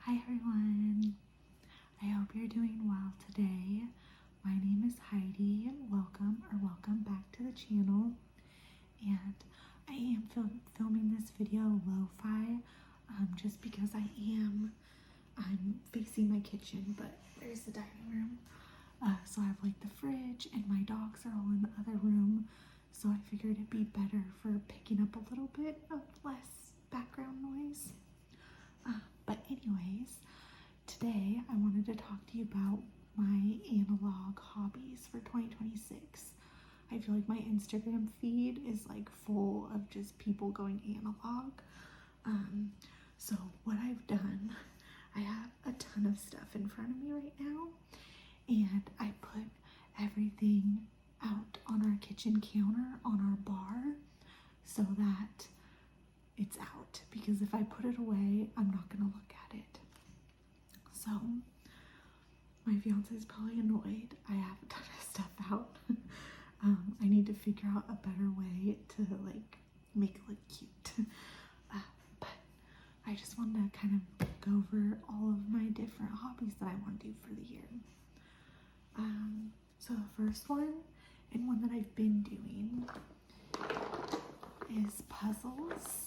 Hi everyone, I hope you're doing well today. My name is Heidi. Welcome back to the channel. And I am filming this video lo-fi just because I'm facing my kitchen, but there's the dining room. So I have like the fridge and my dogs are all in the other room. So I figured it'd be better for picking up a little bit of less background noise. But anyways, today I wanted to talk to you about my analog hobbies for 2026. I feel like my Instagram feed is like full of just people going analog. So what I've done, I have a ton of stuff in front of me right now, and I put everything out on our kitchen counter on our bar so that it's out, because if I put it away, I'm not gonna look at it. So my fiance is probably annoyed. I have a ton of stuff out. I need to figure out a better way to like make it look cute. But I just wanted to kind of go over all of my different hobbies that I want to do for the year. So the first one, and one that I've been doing, is puzzles.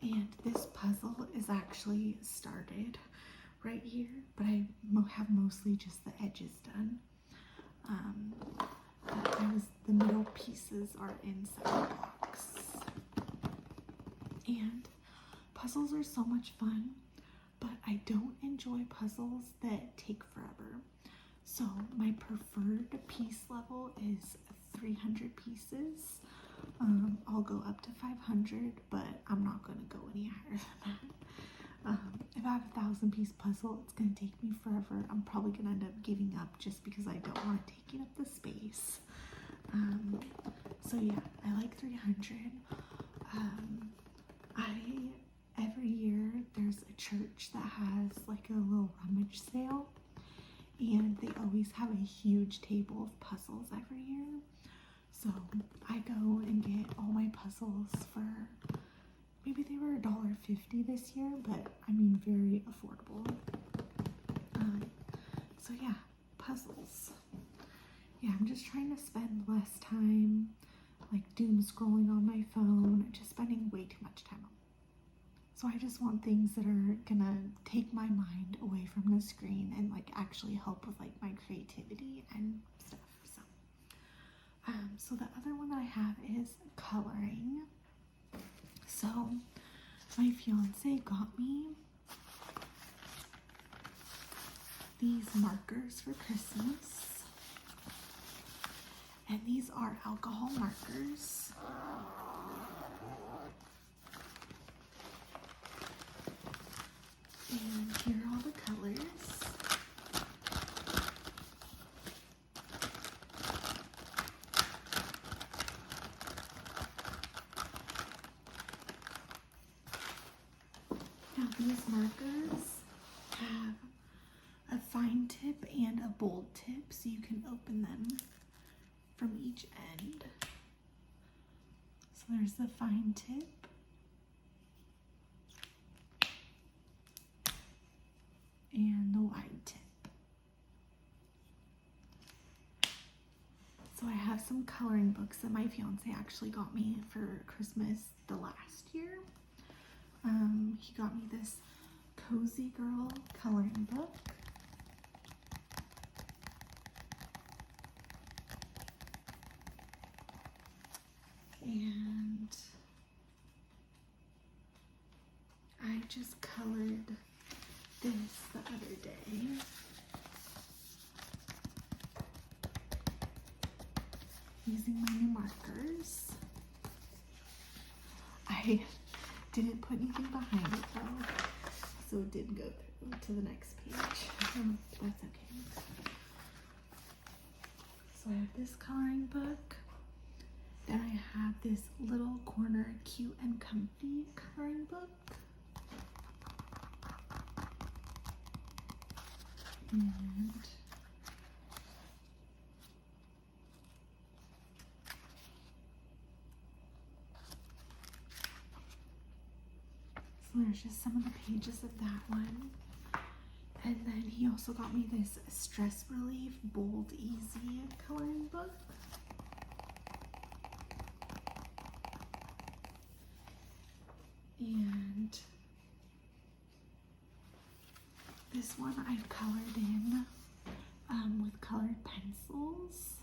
And this puzzle is actually started right here, but I have mostly just the edges done. The middle pieces are inside the box. And puzzles are so much fun, but I don't enjoy puzzles that take forever. So my preferred piece level is 300 pieces. I'll go up to 500, but I'm not going to go any higher than that. If I have a 1,000-piece puzzle, it's going to take me forever. I'm probably going to end up giving up just because I don't want it taking up the space. So yeah, I like 300. Every year there's a church that has like a little rummage sale, and they always have a huge table of puzzles every year. So I go and get all my puzzles for, maybe they were $1.50 this year, but I mean very affordable. So yeah, puzzles. Yeah, I'm just trying to spend less time like doom scrolling on my phone, just spending way too much time on. So I just want things that are gonna take my mind away from the screen and like actually help with like my creativity and stuff. So the other one that I have is coloring. So my fiance got me these markers for Christmas, and these are alcohol markers. And here are all the colors. Now these markers have a fine tip and a bold tip, so you can open them from each end. So there's the fine tip. And the wide tip. So I have some coloring books that my fiance actually got me for Christmas the last year. He got me this Cozy Girl coloring book. And I just colored this the other day. Using my new markers. I didn't put anything behind it though, so it did go through to the next page. That's okay. So I have this coloring book. Then I have this little corner cute and comfy coloring book. And there's just some of the pages of that one. And then he also got me this Stress Relief Bold Easy coloring book. And this one I've colored in with colored pencils.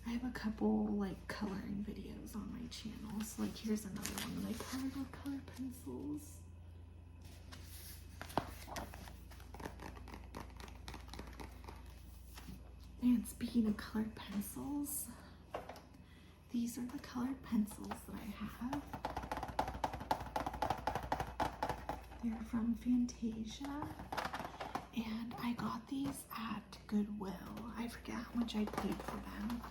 I have a couple like coloring videos on my channel. So like here's another one that I colored with colored pencils. And speaking of colored pencils, these are the colored pencils that I have. They're from Fantasia, and I got these at Goodwill. I forget how much I paid for them,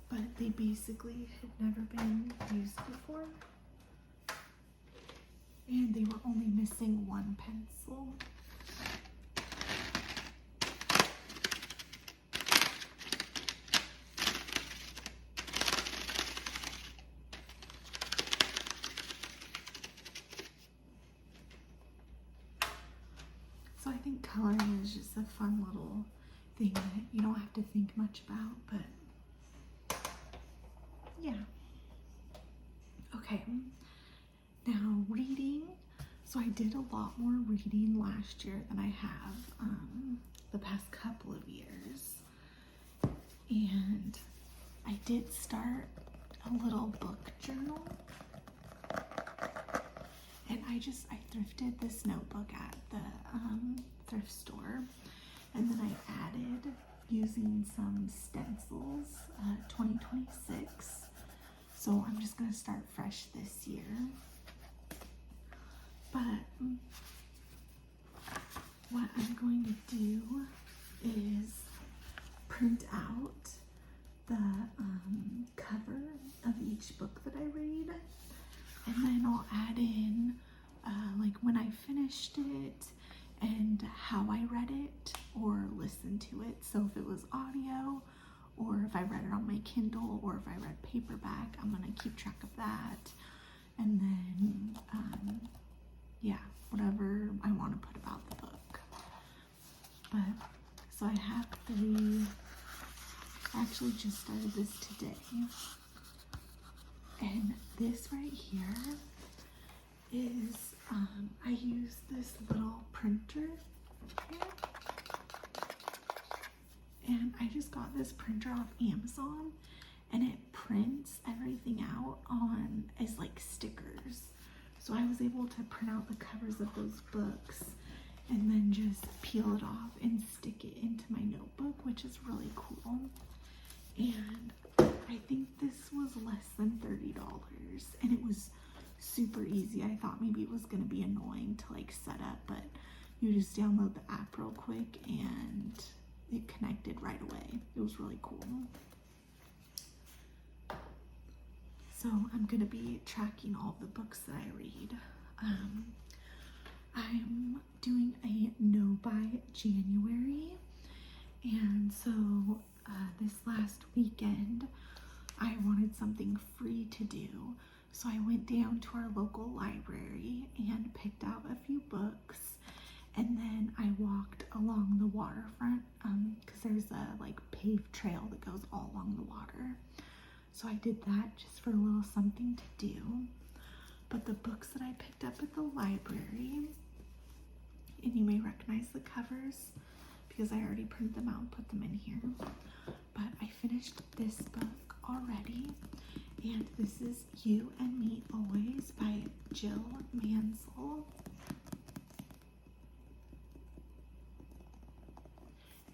but they basically had never been used before. And they were only missing one pencil. So I think coloring is just a fun little thing that you don't have to think much about, but yeah. Okay, now reading. So I did a lot more reading last year than I have the past couple of years. And I did start a little book journal. And I thrifted this notebook at the thrift store, and then I added, using some stencils, 2026. So I'm just gonna start fresh this year. But what I'm going to do is print out the cover of each book that I read. And then I'll add in like when I finished it and how I read it or listened to it. So if it was audio, or if I read it on my Kindle, or if I read paperback, I'm gonna keep track of that. And then, yeah, whatever I want to put about the book. But, so I have 3, I actually just started this today. And this right here is, I use this little printer here. And I just got this printer off Amazon, and it prints everything out as like stickers. So I was able to print out the covers of those books and then just peel it off and stick it into my notebook, which is really cool. And I think this was less than $30, and it was super easy. I thought maybe it was going to be annoying to like set up, but you just download the app real quick and it connected right away. It was really cool. So I'm going to be tracking all the books that I read. I'm doing a no by January, and so this last weekend I wanted something free to do, so I went down to our local library and picked out a few books, and then I walked along the waterfront because there's a like paved trail that goes all along the water. So I did that just for a little something to do. But the books that I picked up at the library, and you may recognize the covers because I already printed them out and put them in here. But I finished this book already, and this is You and Me Always by Jill Mansell.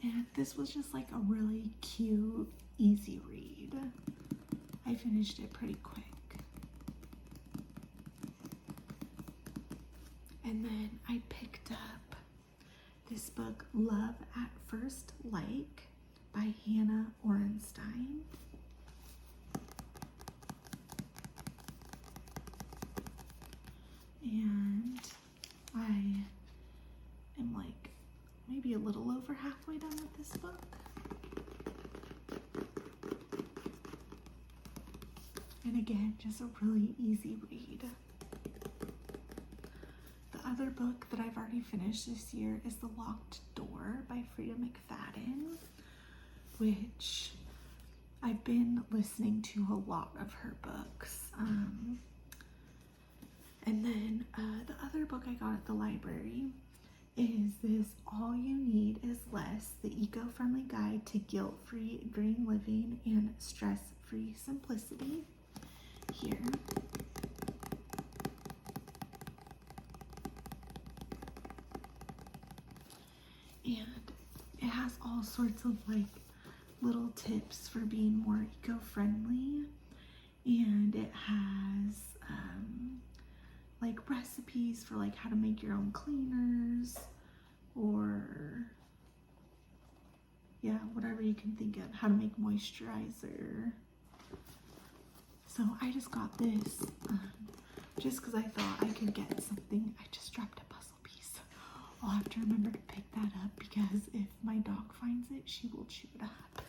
And this was just like a really cute, easy read. I finished it pretty quick. And then I picked up this book, Love at First Like by Hannah Orenstein. And I am like maybe a little over halfway done with this book. And And again, just a really easy read. The other book that I've already finished this year is The Locked Door by Frida McFadden, which I've been listening to a lot of her books. And then the other book I got at the library is this All You Need Is Less, the Eco-Friendly Guide to Guilt-Free Green Living and Stress-Free Simplicity. Here. And it has all sorts of like little tips for being more eco-friendly, and it has like recipes for like how to make your own cleaners, or yeah, whatever you can think of, how to make moisturizer. So I just got this just because I thought I could get something. I just dropped a puzzle piece. I'll have to remember to pick that up because if my dog finds it, she will chew it up.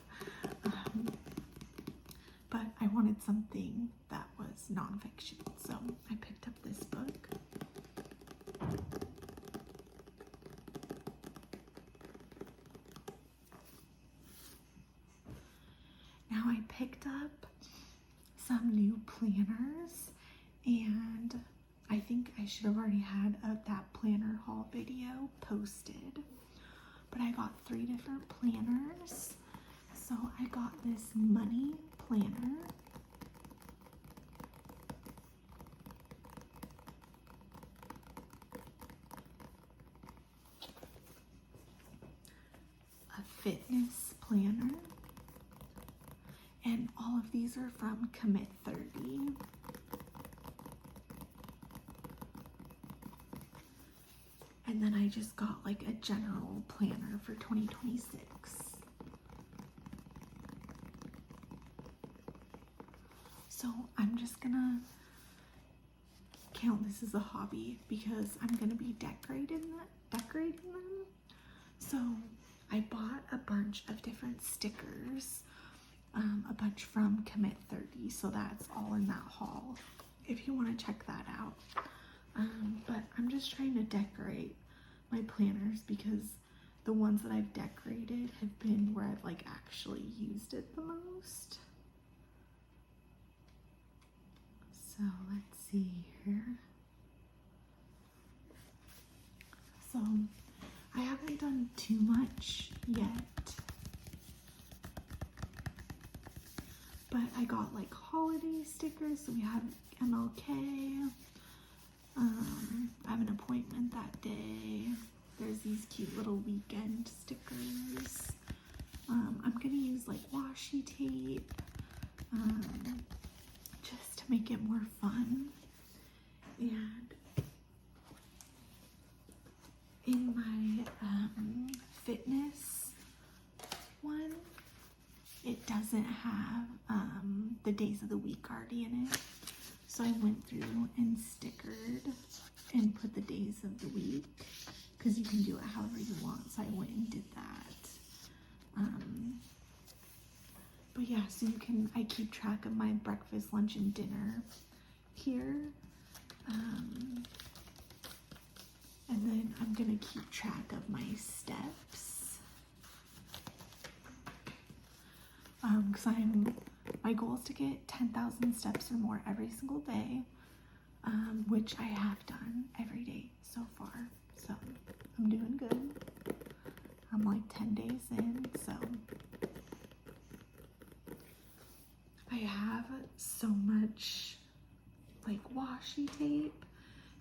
But I wanted something that was nonfiction, so I picked up this book. Now I picked up some new planners, and I think I should have already had that planner haul video posted, but I got 3 different planners. So I got this money planner, a fitness planner, and all of these are from Commit 30. And then I just got like a general planner for 2026. So I'm just gonna count this as a hobby because I'm gonna be decorating them. So I bought a bunch of different stickers, a bunch from Commit 30, so that's all in that haul if you want to check that out. But I'm just trying to decorate my planners because the ones that I've decorated have been where I've like actually used it the most. So let's see here. So I haven't done too much yet, but I got like holiday stickers. So we have MLK. I have an appointment that day. There's these cute little weekend stickers. I'm gonna use like washi tape, just to make it more fun. And in my fitness one, it doesn't have the days of the week already in it. So I went through and stickered and put the days of the week because you can do it however you want. So I went and did that. But yeah, so I keep track of my breakfast, lunch, and dinner here. And then I'm gonna keep track of my steps. Because my goal is to get 10,000 steps or more every single day, which I have done every day so far. So I'm doing good. I'm like 10 days in, so I have so much like washi tape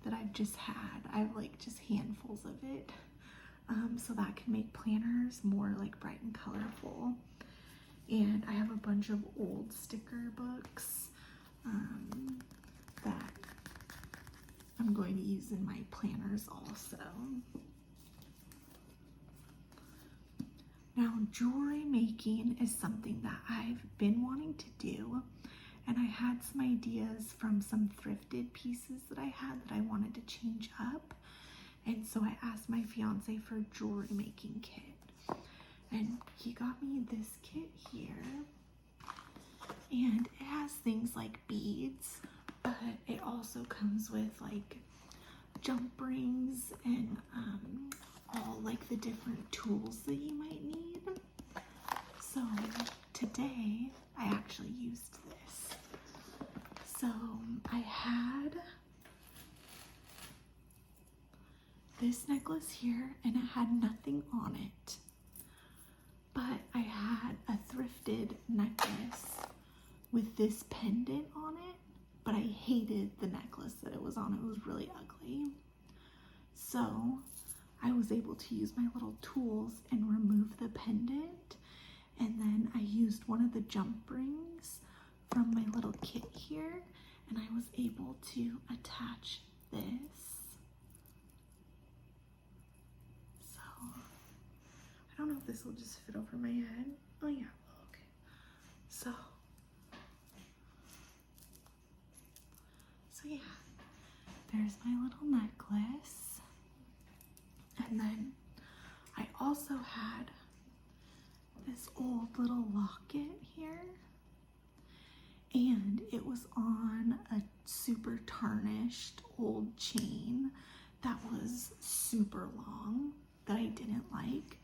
that I've just had. I have like just handfuls of it, so that can make planners more like bright and colorful. And I have a bunch of old sticker books that I'm going to use in my planners also. Now, jewelry making is something that I've been wanting to do, and I had some ideas from some thrifted pieces that I had that I wanted to change up. And so I asked my fiance for a jewelry making kit. And he got me this kit here, And it has things like beads, but it also comes with like jump rings and all like the different tools that you might need. So today I actually used this. So I had this necklace here and it had nothing on it, but I had a thrifted necklace with this pendant on it, but I hated the necklace that it was on. It was really ugly. So I was able to use my little tools and remove the pendant, and then I used one of the jump rings from my little kit here, and I was able to attach this. So I don't know if this will just fit over my head. Oh yeah, okay. So yeah, there's my little necklace. And then I also had this old little locket here, and it was on a super tarnished old chain that was super long that I didn't like.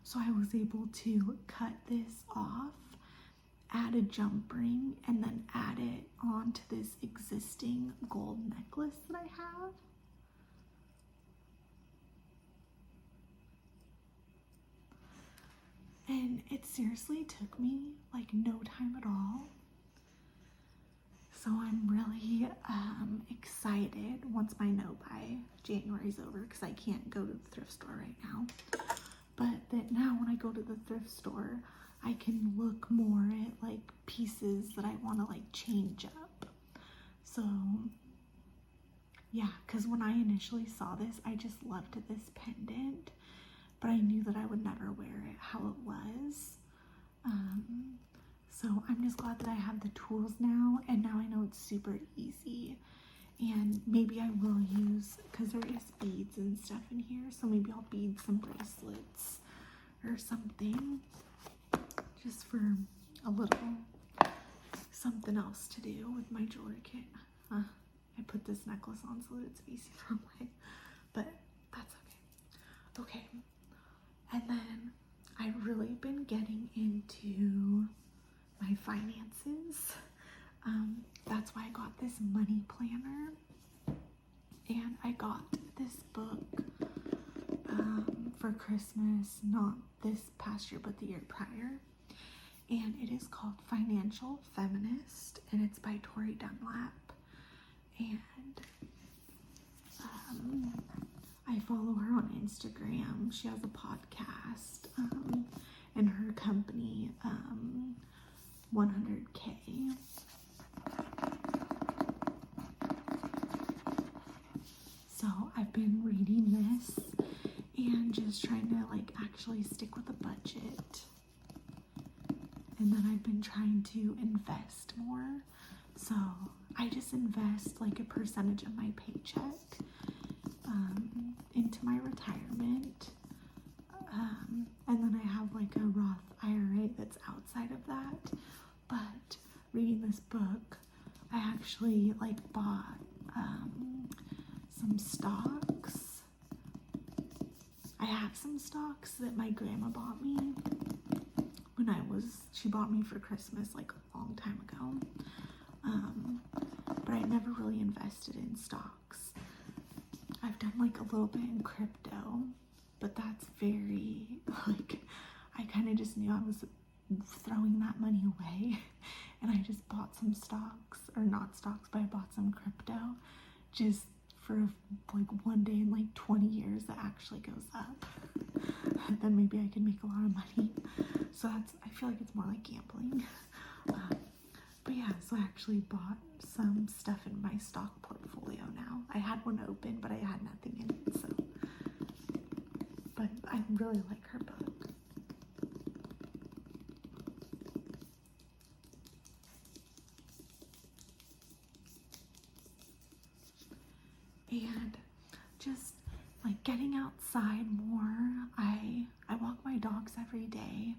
So I was able to cut this off, add a jump ring, and then add it onto this existing gold necklace that I have. And it seriously took me like no time at all. So I'm really excited once my no-buy January's over, because I can't go to the thrift store right now. But that now when I go to the thrift store, I can look more at like pieces that I want to like change up. So yeah, because when I initially saw this, I just loved this pendant, but I knew that I would never wear it how it was. So I'm just glad that I have the tools now, and now I know it's super easy. And maybe I will use, because there is beads and stuff in here, so maybe I'll bead some bracelets or something, just for a little something else to do with my jewelry kit. I put this necklace on so that it's facing the wrong way, but that's okay. Okay, and then I've really been getting into my finances. That's why I got this money planner, and I got this book for Christmas, not this past year but the year prior, and it is called Financial Feminist, and it's by Tori Dunlap. And I follow her on Instagram. She has a podcast, and her company 100K. So I've been reading this and just trying to like actually stick with a budget. And then I've been trying to invest more. So I just invest like a percentage of my paycheck into my retirement. And then I have like a Roth IRA that's outside of that. But reading this book, I actually like bought some stocks. I have some stocks that my grandma bought me when she bought me for Christmas like a long time ago. But I never really invested in stocks. I've done like a little bit in crypto, but that's very like, I kind of just knew I was throwing that money away, and I just bought some stocks, or not stocks, but I bought some crypto just for like one day in like 20 years that actually goes up. Then maybe I can make a lot of money. So I feel like it's more like gambling. But yeah, so I actually bought some stuff in my stock portfolio now. I had one open, but I had nothing in it, so. But I really like her book. And just like getting outside more. I walk my dogs every day,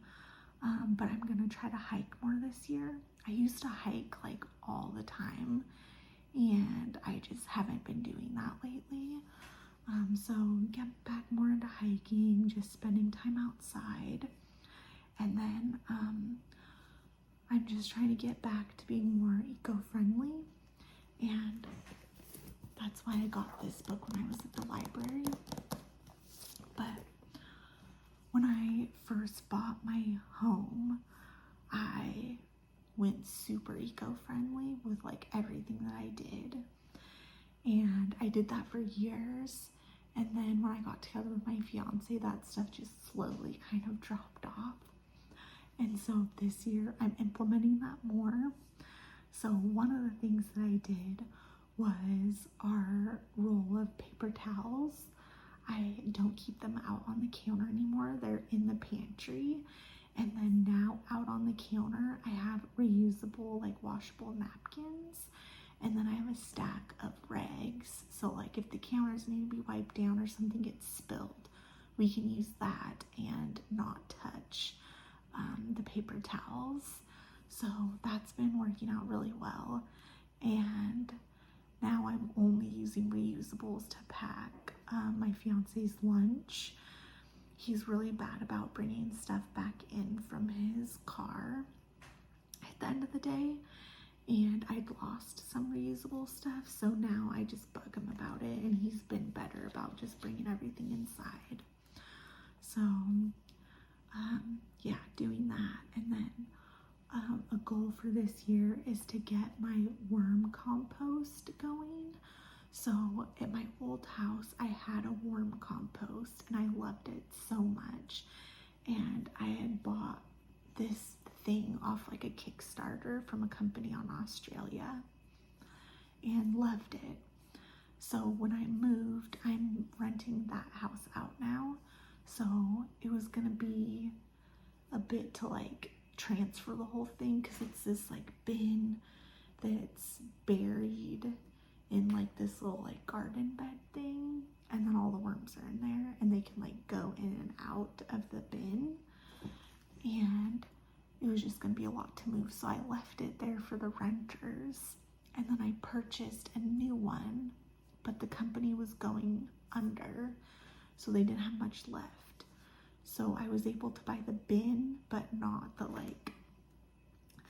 but I'm gonna try to hike more this year. I used to hike like all the time, and I just haven't been doing that lately. So get back more into hiking, just spending time outside. And then I'm just trying to get back to being more eco-friendly. And that's why I got this book when I was at the library. But when I first bought my home, I went super eco-friendly with like everything that I did. And I did that for years. And then when I got together with my fiance, that stuff just slowly kind of dropped off. And so this year I'm implementing that more. So one of the things that I did was our roll of paper towels. I don't keep them out on the counter anymore. They're in the pantry. And then now out on the counter, I have reusable, like washable napkins. And then I have a stack of rags. So like if the counters need to be wiped down or something gets spilled, we can use that and not touch the paper towels. So that's been working out really well. And now I'm only using reusables to pack my fiance's lunch. He's really bad about bringing stuff back in from his car at the end of the day. And I'd lost some reusable stuff, so now I just bug him about it, and he's been better about just bringing everything inside. So, yeah, doing that. And then a goal for this year is to get my worm compost going. So at my old house, I had a worm compost, and I loved it so much. And I had bought this thing off like a Kickstarter from a company on Australia and loved it. So when I moved, I'm renting that house out now. So it was gonna be a bit to like transfer the whole thing, because it's this like bin that's buried in like this little like garden bed thing, and then all the worms are in there and they can like go in and out of the bin. And it was just going to be a lot to move, so I left it there for the renters. And then I purchased a new one, but the company was going under, so they didn't have much left. So I was able to buy the bin, but not the like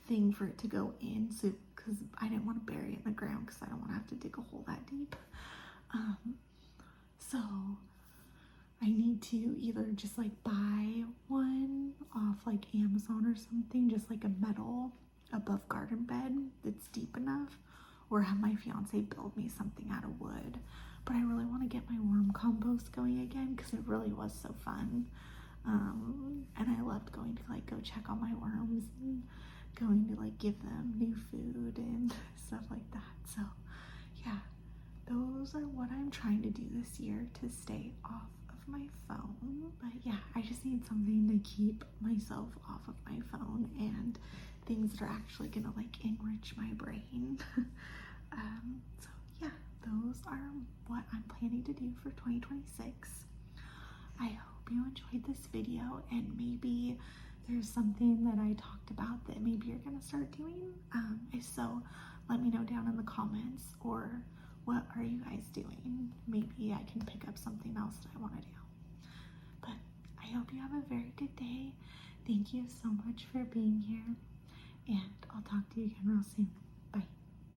thing for it to go in, so because I didn't want to bury it in the ground, because I don't want to have to dig a hole that deep. So I need to either just like buy one off like Amazon or something, just like a metal above garden bed that's deep enough, or have my fiance build me something out of wood. But I really want to get my worm compost going again, because it really was so fun. And I loved going to like go check on my worms and going to like give them new food and stuff like that. So yeah, those are what I'm trying to do this year to stay off of my phone. But yeah, I just need something to keep myself off of my phone and things that are actually gonna like enrich my brain. So yeah, those are what I'm planning to do for 2026. I hope you enjoyed this video, and maybe there's something that I talked about that maybe you're gonna start doing. If so, let me know down in the comments, or what are you guys doing? Maybe I can pick up something else that I want to do. But I hope you have a very good day. Thank you so much for being here, and I'll talk to you again real soon.